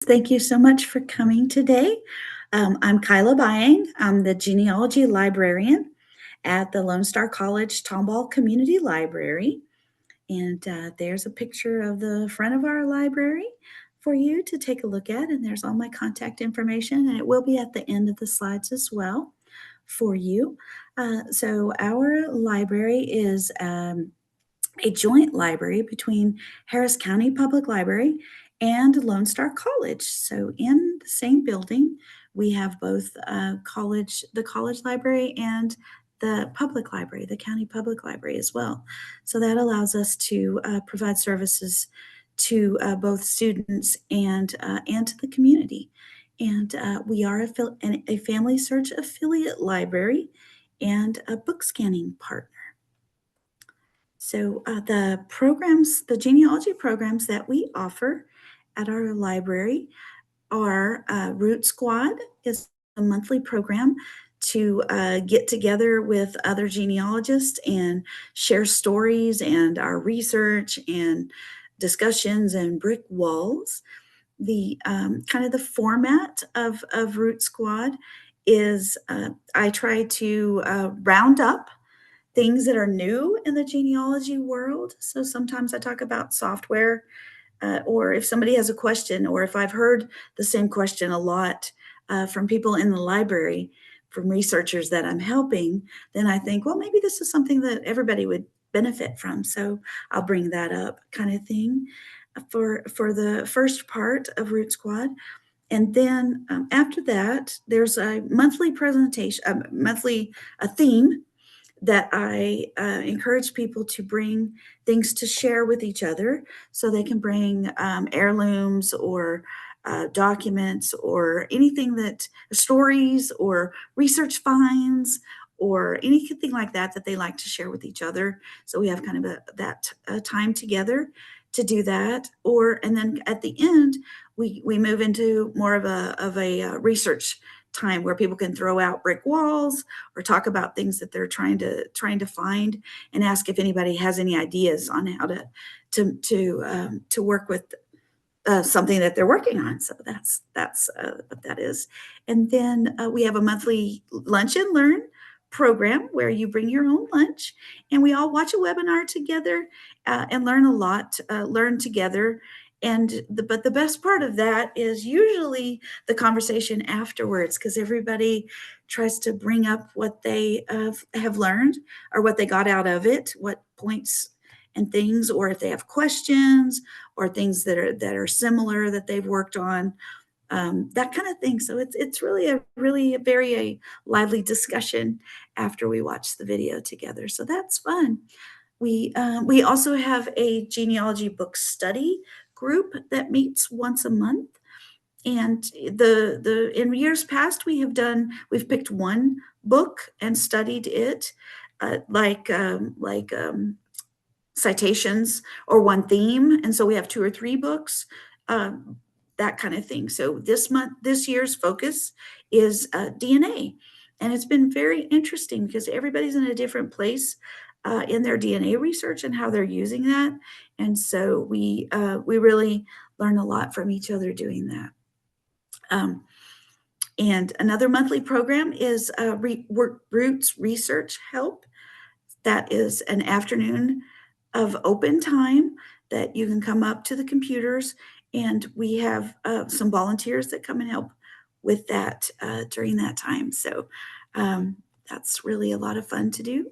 Thank you so much for coming today. I'm Kyla Bayang. I'm the genealogy librarian at the Lone Star College Tomball Community Library. And there's a picture of the front of our library for you to take a look at. And there's all my contact information, and it will be at the end of the slides as well for you. So our library is a joint library between Harris County Public Library and Lone Star College. So in the same building, we have both the college library and the public library, the county public library as well. So that allows us to provide services to both students and to the community. And we are a FamilySearch affiliate library and a book scanning partner. So the genealogy programs that we offer at our library are Root Squad is a monthly program to get together with other genealogists and share stories and our research and discussions and brick walls. The kind of the format of Root Squad is I try to round up things that are new in the genealogy world. So sometimes I talk about software, or if somebody has a question, or if I've heard the same question a lot from people in the library, from researchers that I'm helping, then I think, well, maybe this is something that everybody would benefit from. So I'll bring that up, kind of thing, for the first part of Root Squad. And then after that, there's a monthly presentation, a theme that I encourage people to bring things to share with each other. So they can bring heirlooms or documents or anything stories or research finds or anything like that they like to share with each other. So we have kind of that time together to do that. And then at the end, we move into more of a research time where people can throw out brick walls or talk about things that they're trying to find, and ask if anybody has any ideas on how to work with something that they're working on. So that's what that is. And then we have a monthly lunch and learn program where you bring your own lunch and we all watch a webinar together and learn a lot, learn together. But the best part of that is usually the conversation afterwards, because everybody tries to bring up what they have learned or what they got out of it, what points and things, or if they have questions or things that are similar that they've worked on, that kind of thing. So it's really a very lively discussion after we watch the video together. So that's fun. We also have a genealogy book study group that meets once a month. And in years past, we've picked one book and studied it, like citations or one theme. And so we have 2 or 3 books, that kind of thing. So this year's focus is DNA. And it's been very interesting because everybody's in a different place in their DNA research and how they're using that. And so we really learn a lot from each other doing that. And another monthly program is Roots Research Help. That is an afternoon of open time that you can come up to the computers, and we have some volunteers that come and help with that during that time. So that's really a lot of fun to do.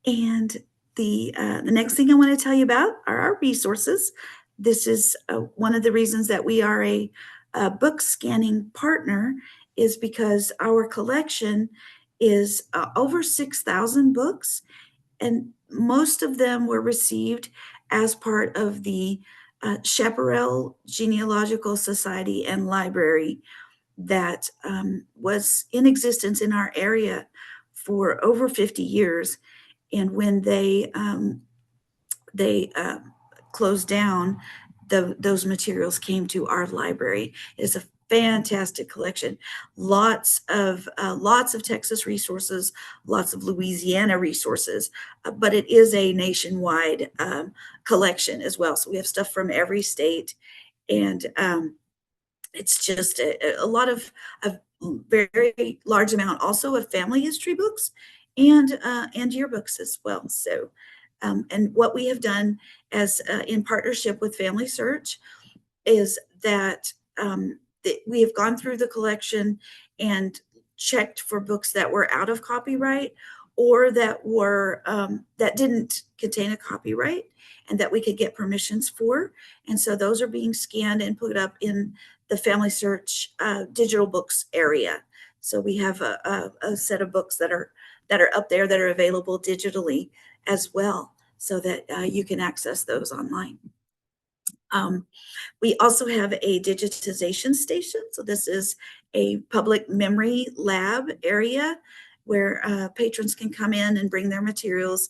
And the next thing I want to tell you about are our resources. This is one of the reasons that we are a book scanning partner, is because our collection is over 6,000 books, and most of them were received as part of the Chaparral Genealogical Society and Library that was in existence in our area for over 50 years. And when they closed down, those materials came to our library. It's a fantastic collection. Lots of Texas resources, lots of Louisiana resources, but it is a nationwide collection as well. So we have stuff from every state, and it's just a lot of very large amount also of family history books and yearbooks as well. So, and what we have done as in partnership with FamilySearch is that we have gone through the collection and checked for books that were out of copyright or that were that didn't contain a copyright and that we could get permissions for. And so those are being scanned and put up in the FamilySearch digital books area. So we have a set of books that are up there that are available digitally as well, so that you can access those online. We also have a digitization station. So this is a public memory lab area where patrons can come in and bring their materials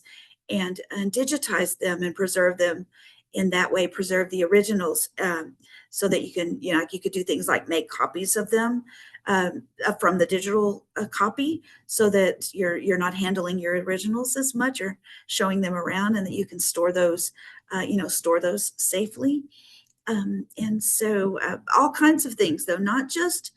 and digitize them and preserve them in that way, preserve the originals, so that you can, like you could do things like make copies of them from the digital copy, so that you're not handling your originals as much or showing them around, and that you can store those, store those safely. And so all kinds of things, though, not just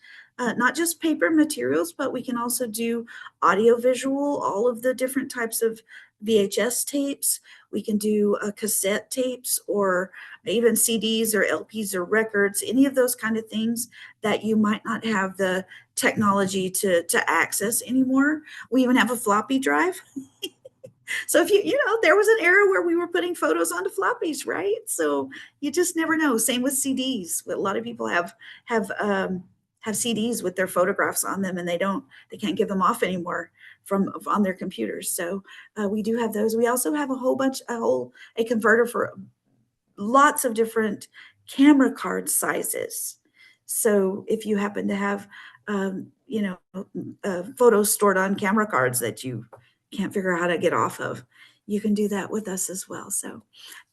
paper materials, but we can also do audio visual, all of the different types of VHS tapes. We can do cassette tapes or even CDs or LPs or records, any of those kind of things that you might not have the technology to access anymore. We even have a floppy drive. So if there was an era where we were putting photos onto floppies, right? So you just never know. Same with CDs. A lot of people have CDs with their photographs on them, and they can't give them off anymore from on their computers. So we do have those. We also have a converter for lots of different camera card sizes. So if you happen to have photos stored on camera cards that you can't figure out how to get off of, you can do that with us as well. So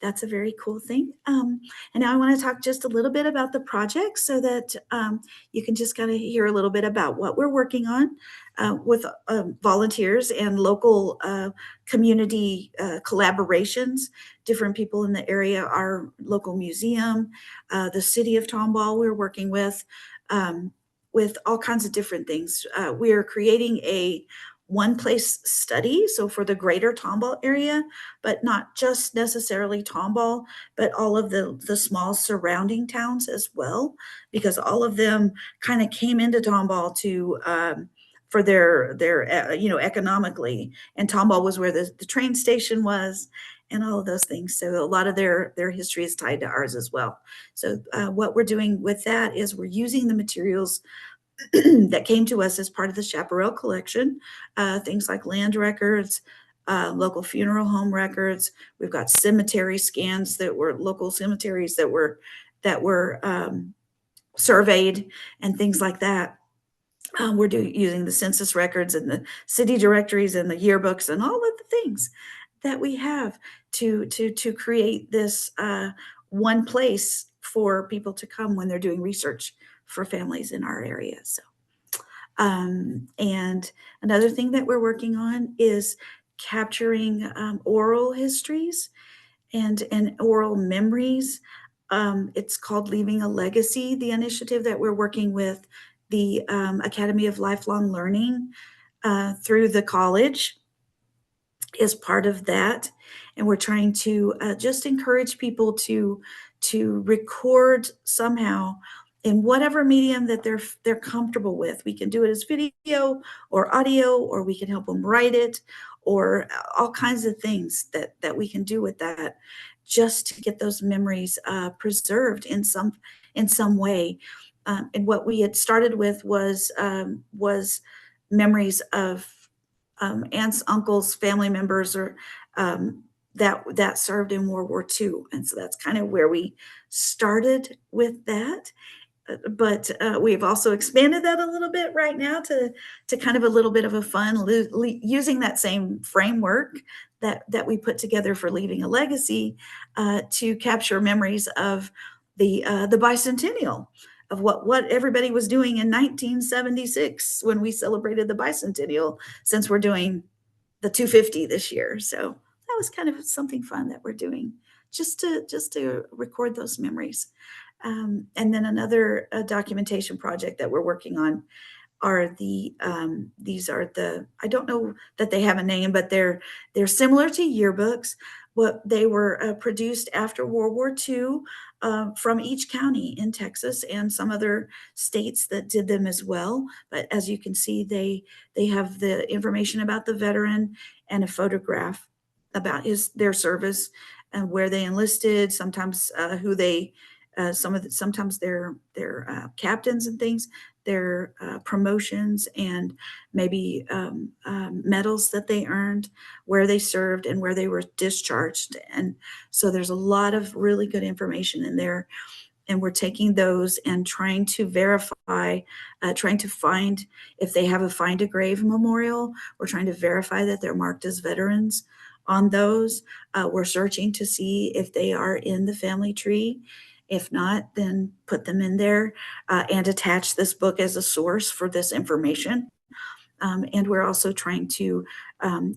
that's a very cool thing. And now I want to talk just a little bit about the project, so that you can just kind of hear a little bit about what we're working on with volunteers and local community collaborations. Different people in the area, our local museum, the city of Tomball we're working with all kinds of different things. We are creating a one place study, so for the greater Tomball area, but not just necessarily Tomball, but all of the small surrounding towns as well, because all of them kind of came into Tomball to for their economically, and Tomball was where the train station was and all of those things. So a lot of their history is tied to ours as well. So what we're doing with that is we're using the materials that came to us as part of the Chaparral collection, things like land records, local funeral home records. We've got cemetery scans that were local cemeteries that were surveyed and things like that. We're using the census records and the city directories and the yearbooks and all of the things that we have to create this one place for people to come when they're doing research for families in our area. So, and another thing that we're working on is capturing oral histories and oral memories. It's called Leaving a Legacy, the initiative that we're working with the Academy of Lifelong Learning through the college is part of that. And we're trying to just encourage people to record somehow in whatever medium that they're comfortable with. We can do it as video or audio, or we can help them write it, or all kinds of things that we can do with that, just to get those memories preserved in some way. And what we had started with was memories of aunts, uncles, family members, or that served in World War II. And so that's kind of where we started with that. But we've also expanded that a little bit right now to kind of a little bit of a fun, using that same framework that we put together for Leaving a Legacy to capture memories of the bicentennial, of what everybody was doing in 1976 when we celebrated the bicentennial, since we're doing the 250 this year. So that was kind of something fun that we're doing, just to record those memories. And then another documentation project that we're working on are these are the, I don't know that they have a name, but they're similar to yearbooks. What they were produced after World War II from each county in Texas and some other states that did them as well. But as you can see, they have the information about the veteran and a photograph about their service and where they enlisted, sometimes who they sometimes they're captains and things, their promotions, and maybe medals that they earned, where they served, and where they were discharged. And so there's a lot of really good information in there. And we're taking those and trying to verify, trying to find if they have a Find a Grave memorial. We're trying to verify that they're marked as veterans on those. We're searching to see if they are in the family tree. If not, then put them in there and attach this book as a source for this information. And we're also trying to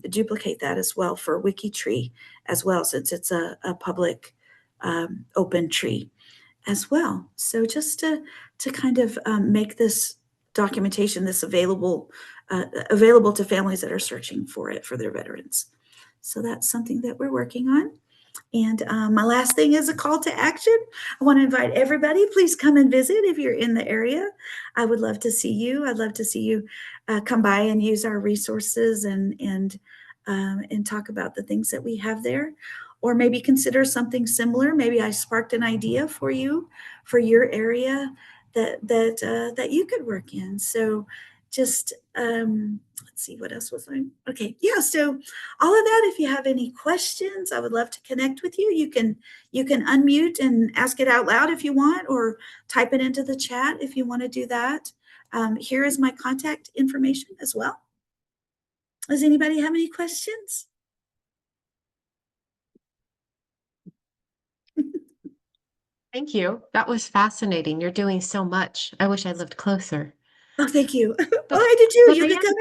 duplicate that as well for WikiTree as well, since it's a public open tree as well. So just to kind of make this documentation, this available to families that are searching for it for their veterans. So that's something that we're working on. And my last thing is a call to action. I want to invite everybody, please come and visit if you're in the area. I would love to see you. I'd love to see you come by and use our resources and talk about the things that we have there. Or maybe consider something similar. Maybe I sparked an idea for you, for your area that you could work in. So just let's see, what else was I? Okay, yeah. So all of that. If you have any questions, I would love to connect with you. You can unmute and ask it out loud if you want, or type it into the chat if you want to do that. Here is my contact information as well. Does anybody have any questions? Thank you. That was fascinating. You're doing so much. I wish I lived closer. Oh, thank you. Well, But, I did you. but You I could come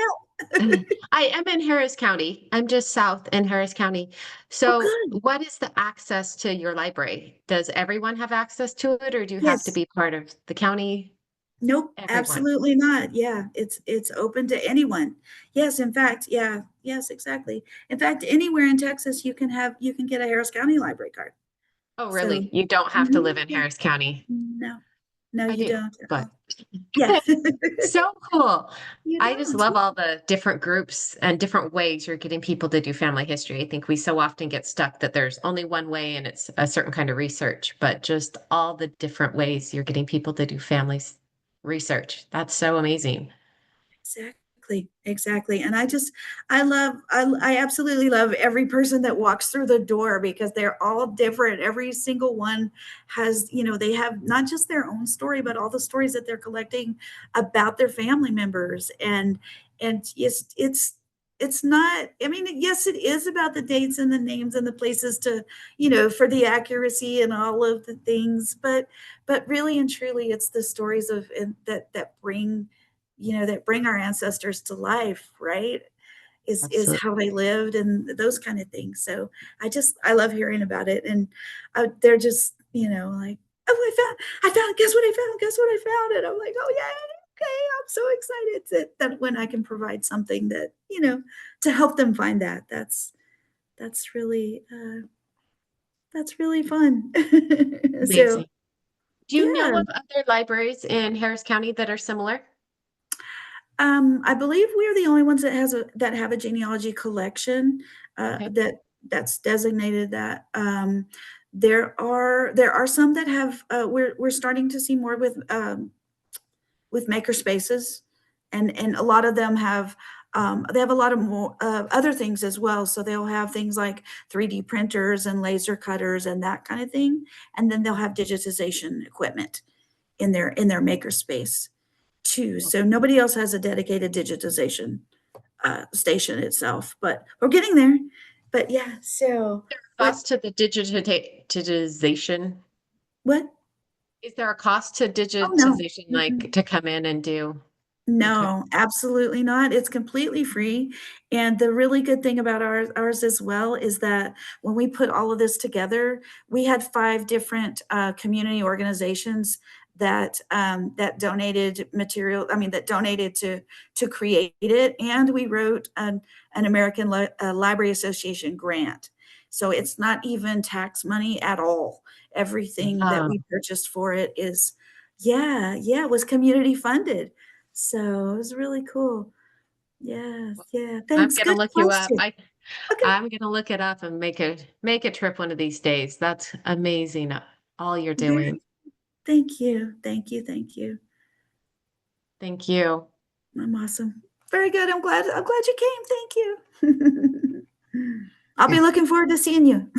am out. I am in Harris County. I'm just south in Harris County. Oh, So good. what is the access to your library? Does everyone have access to it, or do you have to Yes. be part of the county? Nope, Everyone. absolutely not. Yeah, it's open to anyone. Yes, in fact, yeah, yes, exactly. In fact, anywhere in Texas you can get a Harris County library card. Oh, So, really? You don't have to live in yeah. Harris County. No. No, I you do, don't at but all. Yeah. so cool. You I just don't. love all the different groups and different ways you're getting people to do family history. I think we so often get stuck that there's only one way and it's a certain kind of research, but just all the different ways you're getting people to do families research. That's so amazing. Exactly, exactly. And I absolutely love every person that walks through the door because they're all different. Every single one has, they have not just their own story, but all the stories that they're collecting about their family members. And yes, it's not, I mean, yes, it is about the dates and the names and the places to, for the accuracy and all of the things, but really and truly it's the stories of that bring that bring our ancestors to life, right? Is Absolutely. how they lived and those kind of things. So I love hearing about it, and they're just like, oh, I found, guess what I found, guess what I found, and I'm like, oh yeah, okay, I'm so excited that when I can provide something that to help them find that's really that's really fun. So Amazing. Do you know yeah. of other libraries in Harris County that are similar? I believe we're the only ones that have a genealogy collection Okay. that's designated that. There are some that have. We're starting to see more with maker spaces, and a lot of them have. They have a lot of more other things as well. So they'll have things like 3D printers and laser cutters and that kind of thing, and then they'll have digitization equipment in their maker space too. So nobody else has a dedicated digitization station itself, but we're getting there. But yeah, so but Cost to the digitization? what? Is there a cost to Oh no. digitization, Mm-mm. like to come in and do? Okay. No, absolutely not. It's completely free. And the really good thing about ours as well is that when we put all of this together, we had 5 different, community organizations that donated material, I mean, that donated to create it, and we wrote an American Library Association grant. So it's not even tax money at all. Everything that we purchased for it is, yeah, was community funded. So it was really cool. Yes, yeah, I'm thanks. gonna Good look you up. question. Okay, I'm gonna look it up and make a trip one of these days. That's amazing, all you're doing. very thank you, thank you, thank you. Thank you. I'm awesome. Very good. I'm glad you came. Thank you. I'll be Hey, looking forward to seeing you.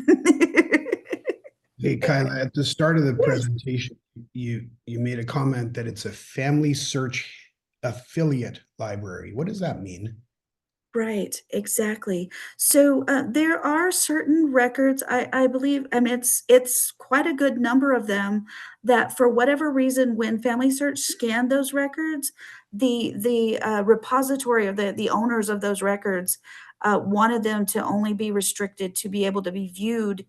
hey, Kyla, at the start of the Yes. presentation, you made a comment that it's a FamilySearch affiliate library. What does that mean? Right, exactly. So, there are certain records, I believe, I mean, it's quite a good number of them that for whatever reason, when FamilySearch scanned those records, the repository of the owners of those records, wanted them to only be restricted to be able to be viewed,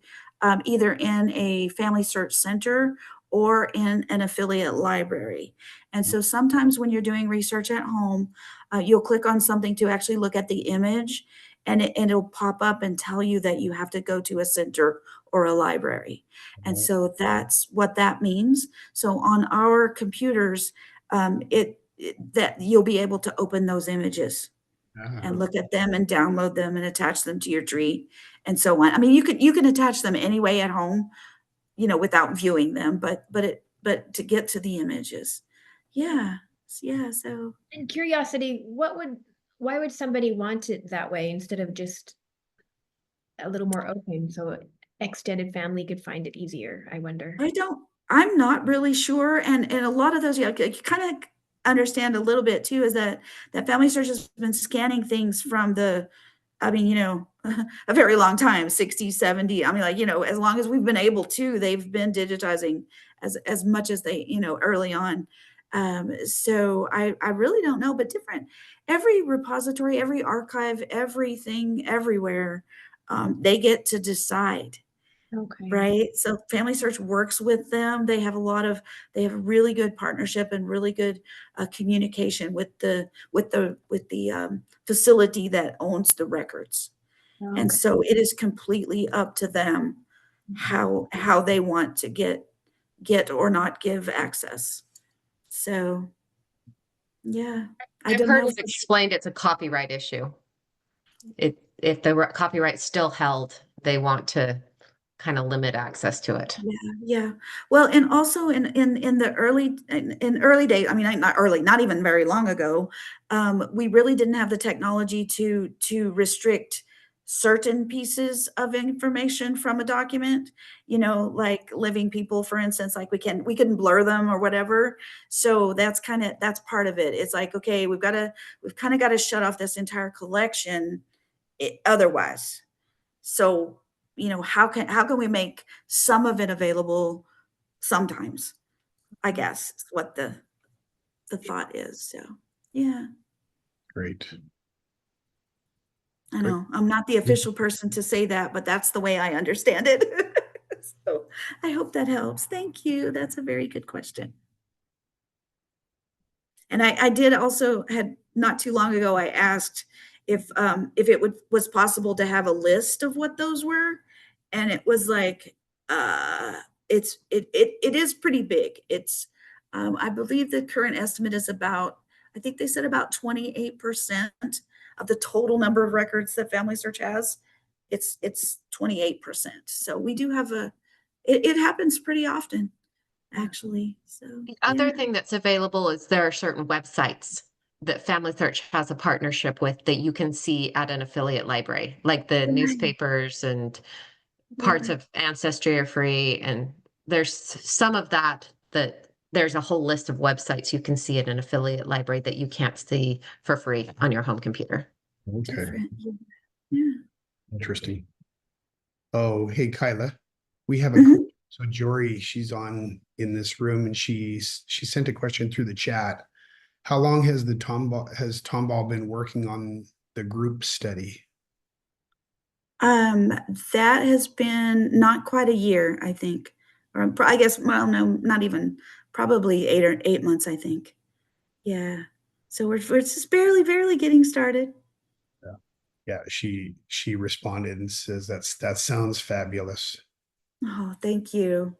either in a FamilySearch center or in an affiliate library. And so sometimes when you're doing research at home, you'll click on something to actually look at the image, and it'll pop up and tell you that you have to go to a center or a library. And so that's what that means. So on our computers, that you'll be able to open those images Ah, and look at them and download them and attach them to your tree and so on. I mean, you can attach them anyway at home, without viewing them, but to get to the images. Yeah. Yeah, so In curiosity, why would somebody want it that way instead of just a little more open so extended family could find it easier, I wonder. I'm not really sure, and a lot of those, yeah, you kinda understand a little bit too, is that FamilySearch has been scanning things from I mean, a very long time, 60, 70. I mean, like, as long as we've been able to, they've been digitizing as much as they, early on. So I really don't know, but different every repository, every archive, everything, everywhere, they get to decide. Okay. Right? So FamilySearch works with them. They have a really good partnership and really good, communication with the facility that owns the records. And Okay. so it is completely up to them how they want to get or not give access. So, yeah, I I've don't heard know it for sure. explained it's a copyright issue. If the copyright's still held, they want to kind of limit access to it. Yeah, yeah. Well, and also in the in early days, I mean, not early, not even very long ago, we really didn't have the technology to restrict certain pieces of information from a document, like living people, for instance, like we couldn't blur them or whatever. So that's part of it. It's like, okay, we've kind of got to shut off this entire collection otherwise. So, how can we make some of it available sometimes, I guess, is what the thought is. So, yeah, great. I Great. know. I'm not the official person to say that, but that's the way I understand it. So, I hope that helps. Thank you. That's a very good question. And I did also had not too long ago, I asked if it was possible to have a list of what those were, and it was like, it is pretty big. I believe the current estimate is about, I think they said about 28% of the total number of records that FamilySearch has. It's 28%. So we do have it happens pretty often, actually. So, The yeah. other thing that's available is there are certain websites that FamilySearch has a partnership with that you can see at an affiliate library, like the Right. newspapers and parts Yeah. of Ancestry are free. And there's some of that there's a whole list of websites you can see at an affiliate library that you can't see for free on your home computer. Okay, Different. Yeah. Yeah. interesting. Oh, hey, Kyla, we have a Mhm. so Jory, she's on in this room and she sent a question through the chat. How long has Tomball been working on the group study? That has been not quite a year, I think. Or I guess, well, no, not even, probably 8 months, I think. Yeah. So we're just barely getting started. Yeah, she responded and says that sounds fabulous. Oh, thank you.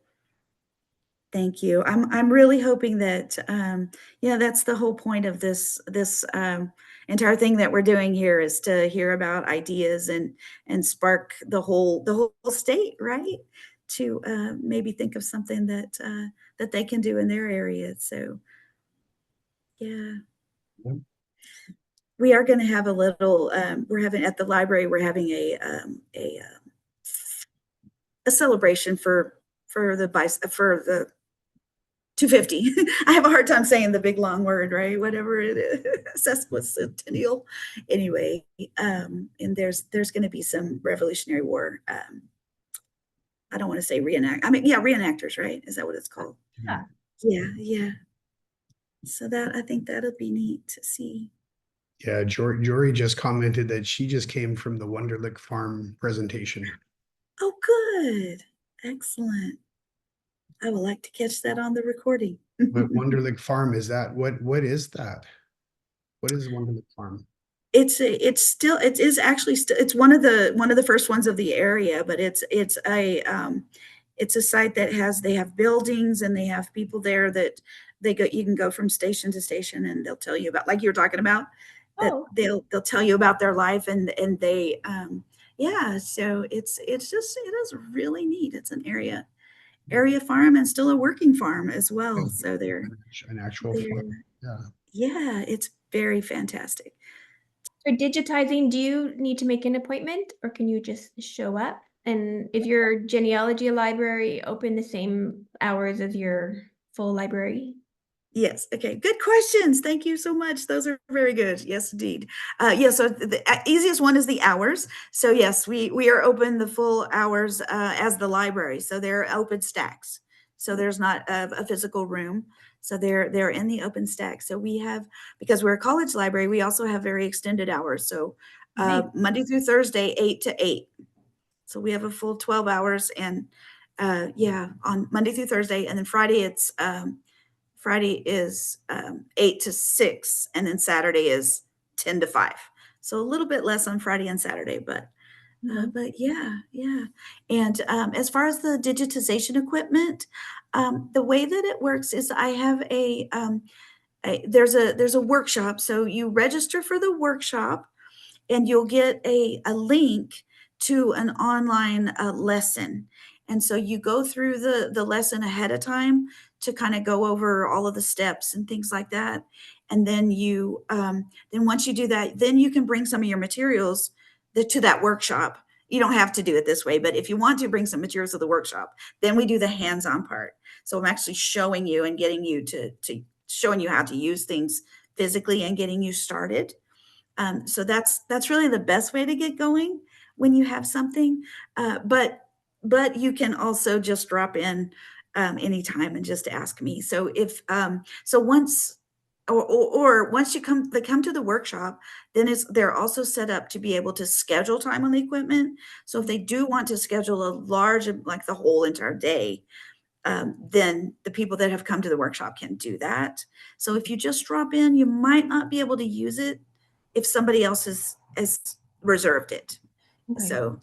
Thank you. I'm really hoping that, yeah, that's the whole point of this entire thing that we're doing here, is to hear about ideas and spark the whole state, right? To maybe think of something that they can do in their area. So yeah. Yep. We are going to have a little. We're having at the library. We're having a celebration for the 250. I have a hard time saying the big long word, right? Whatever it is, sesquicentennial. Anyway, and there's going to be some Revolutionary War. I don't want to say reenact. I mean, yeah, reenactors, right? Is that what it's called? Yeah. Yeah. So I think that'll be neat to see. Yeah, Jory just commented that she just came from the Wunderlich Farm presentation. Oh, good, excellent. I would like to catch that on the recording. But Wunderlich Farm, is that what is that? What is Wunderlich Farm? It is actually still, it's one of the first ones of the area, but it's a site that they have buildings and they have people there that you can go from station to station and they'll tell you about, like you're talking about, that Oh, they'll tell you about their life and they yeah, so it is really neat. It's an area farm and still a working farm as well. So An actual farm. yeah, it's very fantastic. for digitizing, do you need to make an appointment or can you just show up? And is your genealogy library open the same hours as your full library? Yes. Okay. Good questions. Thank you so much. Those are very good. Yes, indeed. So the easiest one is the hours. So yes, we are open the full hours as the library. So they're open stacks. So there's not a physical room. So they're in the open stack. So we have, because we're a college library, we also have very extended hours. So Nice. Monday through Thursday, 8 to 8. So we have a full 12 hours, and yeah, on Monday through Thursday, and then Friday is 8 to 6, and then Saturday is 10 to 5. So a little bit less on Friday and Saturday, but yeah. And as far as the digitization equipment, the way that it works is I have there's a workshop. So you register for the workshop, and you'll get a link to an online lesson. And so you go through the lesson ahead of time to kind of go over all of the steps and things like that. And then then once you do that, then you can bring some of your materials to that workshop. You don't have to do it this way, but if you want to bring some materials to the workshop, then we do the hands-on part. So I'm actually showing you and getting you to showing you how to use things physically and getting you started. So that's really the best way to get going when you have something. But you can also just drop in anytime and just ask me. So if once once they come to the workshop, then they're also set up to be able to schedule time on the equipment. So if they do want to schedule a large, like the whole entire day, then the people that have come to the workshop can do that. So if you just drop in, you might not be able to use it if somebody else has reserved it. Okay. So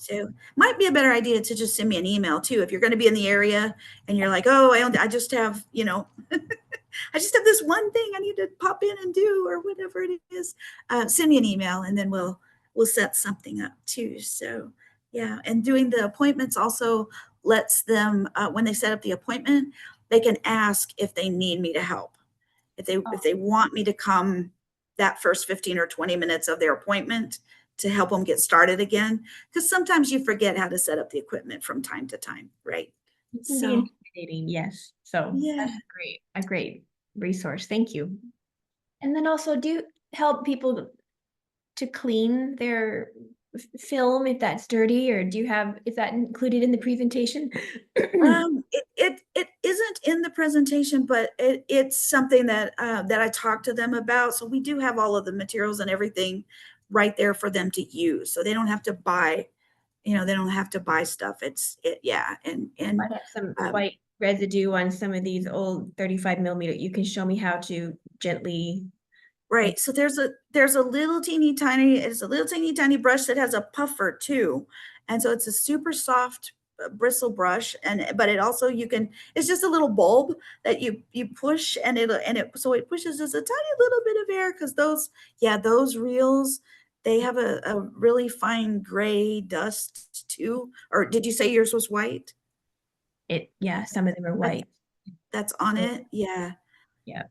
might be a better idea to just send me an email too. If you're going to be in the area and you're like, oh, I just have, I just have this one thing I need to pop in and do, or whatever it is, send me an email and then we'll set something up too. So yeah. And doing the appointments also lets them, when they set up the appointment, they can ask if they need me to help. If they want me to come that first 15 or 20 minutes of their appointment to help them get started again, because sometimes you forget how to set up the equipment from time to time, right? It can be intimidating, yes. So Yeah. that's a great resource. Thank you. And then also, do you help people to clean their film if that's dirty, or is that included in the presentation? It isn't in the presentation, but it's something that I talked to them about. So we do have all of the materials and everything right there for them to use. So they don't have to buy, they don't have to buy stuff. Yeah. And Might have some white residue on some of these old 35 millimeter. You can show me how to gently. right. So there's a little teeny tiny brush that has a puffer too. And so it's a super soft bristle brush, but it also, it's just a little bulb that you push, and so it pushes just a tiny little bit of air, because those reels, they have a really fine gray dust too. Or did you say yours was white? Yeah, some of them are white. That's on it. Yeah. Yeah.